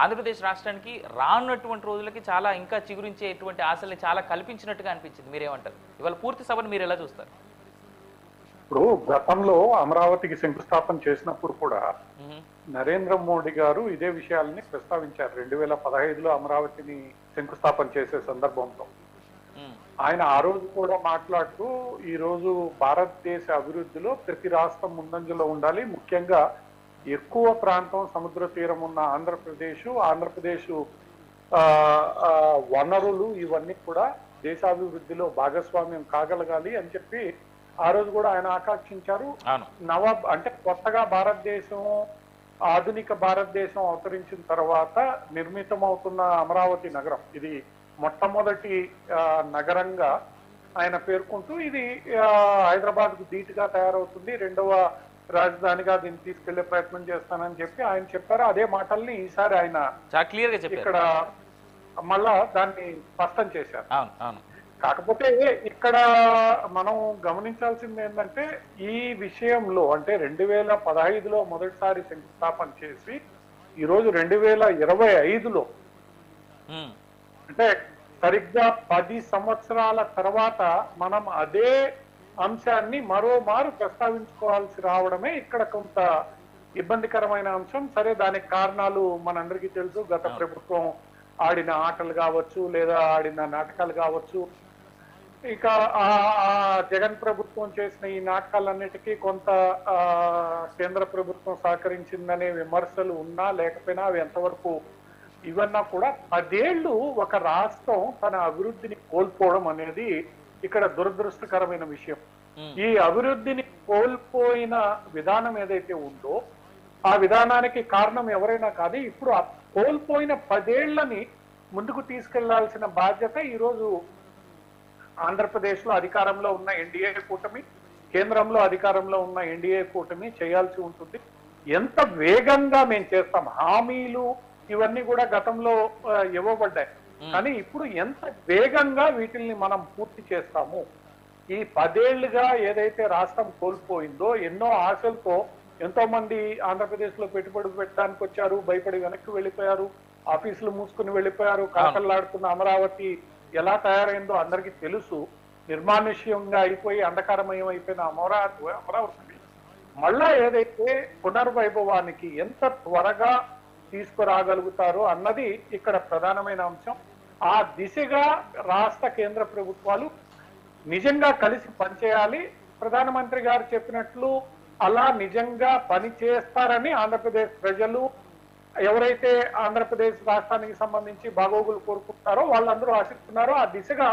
ఆంధ్రప్రదేశ్ రాష్ట్రానికి రానున్నటువంటి రోజులకి చాలా ఇంకా చిగురించేటువంటి ఆశల్ని చాలా కల్పించినట్టుగా అనిపించింది. మీరేమంటారు? ఇవాళ పూర్తి సభను మీరు ఎలా చూస్తారు? ఇప్పుడు గతంలో అమరావతికి శంకుస్థాపన చేసినప్పుడు కూడా నరేంద్ర మోడీ గారు ఇదే విషయాలని ప్రస్తావించారు. 2015లో అమరావతిని శంకుస్థాపన చేసే సందర్భంలో ఆయన ఆ రోజు కూడా మాట్లాడుతూ ఈ రోజు భారతదేశ అభివృద్ధిలో ప్రతి రాష్ట్రం ముందంజలో ఉండాలి, ముఖ్యంగా ఎక్కువ ప్రాంతం సముద్ర తీరం ఉన్న ఆంధ్రప్రదేశ్ వనరులు ఇవన్నీ కూడా దేశాభివృద్ధిలో భాగస్వామ్యం కాగలగాలి అని చెప్పి ఆ రోజు కూడా ఆయన ఆకాంక్షించారు. అంటే కొత్తగా ఆధునిక భారతదేశం అవతరించిన తర్వాత నిర్మితమవుతున్న అమరావతి నగరం ఇది మొట్టమొదటి నగరంగా ఆయన పేర్కొంటూ ఇది హైదరాబాద్ కు ధీటుగా తయారవుతుంది, రెండవ రాజధానిగా దీన్ని తీసుకెళ్లే ప్రయత్నం చేస్తానని చెప్పి ఆయన చెప్పారు. అదే మాటల్ని ఈసారి ఆయన ఇక్కడ మళ్ళా దాన్ని స్పష్టం చేశారు. కాకపోతే ఇక్కడ మనం గమనించాల్సింది ఏంటంటే ఈ విషయంలో అంటే 2015లో మొదటిసారి శంకుస్థాపన చేసి ఈరోజు 2025లో అంటే సరిగ్గా 10 సంవత్సరాల తర్వాత మనం అదే అంశాన్ని మరోమారు ప్రస్తావించుకోవాల్సి రావడమే ఇక్కడ కొంత ఇబ్బందికరమైన అంశం. సరే, దానికి కారణాలు మనందరికీ తెలుసు. గత ప్రభుత్వం ఆడిన ఆటలు కావచ్చు, లేదా ఆడిన నాటకాలు కావచ్చు, ఇక జగన్ ప్రభుత్వం చేసిన ఈ నాటకాలన్నిటికీ కొంత కేంద్ర ప్రభుత్వం సహకరించిందనే విమర్శలు ఉన్నా లేకపోయినా అవి ఎంతవరకు ఇవన్నా కూడా 10 ఏళ్ళు ఒక రాష్ట్రం తన అభివృద్ధిని కోల్పోవడం అనేది ఇక్కడ దురదృష్టకరమైన విషయం. ఈ అభివృద్ధిని కోల్పోయిన విధానం ఏదైతే ఉందో ఆ విధానానికి కారణం ఎవరైనా కానీ ఇప్పుడు ఆ కోల్పోయిన 10 ఏళ్లని ముందుకు తీసుకెళ్లాల్సిన బాధ్యత ఈరోజు ఆంధ్రప్రదేశ్ లో అధికారంలో ఉన్న ఎన్డీఏ కూటమి, కేంద్రంలో అధికారంలో ఉన్న ఎన్డీఏ కూటమి చేయాల్సి ఉంటుంది. ఎంత వేగంగా మేము చేస్తాం, హామీలు ఇవన్నీ కూడా గతంలో ఇవ్వబడ్డాయి, కానీ ఇప్పుడు ఎంత వేగంగా వీటిల్ని మనం పూర్తి చేస్తాము. ఈ 10 ఏళ్లుగా ఏదైతే రాష్ట్రం కోల్పోయిందో, ఎన్నో ఆశలతో ఎంతో మంది ఆంధ్రప్రదేశ్ లో పెట్టుబడి పెట్టడానికి వచ్చారు, భయపడి వెనక్కి వెళ్ళిపోయారు, ఆఫీసులు మూసుకుని వెళ్ళిపోయారు. కలకల్లాడుతున్న అమరావతి ఎలా తయారైందో అందరికీ తెలుసు. నిర్మానుష్యంగా అయిపోయి అంధకారమయం అయిపోయిన అమరావతి మళ్ళా ఏదైతే పునర్వైభవానికి ఎంత త్వరగా తీసుకురాగలుగుతారో అన్నది ఇక్కడ ప్రధానమైన అంశం. ఆ దిశగా రాష్ట్ర కేంద్ర ప్రభుత్వాలు నిజంగా కలిసి పనిచేయాలి. ప్రధానమంత్రి గారు చెప్పినట్లు అలా నిజంగా పని చేస్తారని ఆంధ్రప్రదేశ్ ప్రజలు, ఎవరైతే ఆంధ్రప్రదేశ్ రాష్ట్రానికి సంబంధించి బాగోగులు కోరుకుంటారో వాళ్ళందరూ ఆశిస్తున్నారో ఆ దిశగా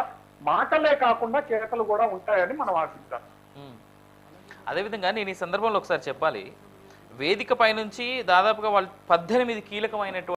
మాటలే కాకుండా చేతలు కూడా ఉంటాయని మనం ఆశిస్తాం. అదేవిధంగా నేను ఈ సందర్భంలో ఒకసారి చెప్పాలి, వేదిక పై నుంచి దాదాపుగా వాళ్ళు 18 కీలకమైనటువంటి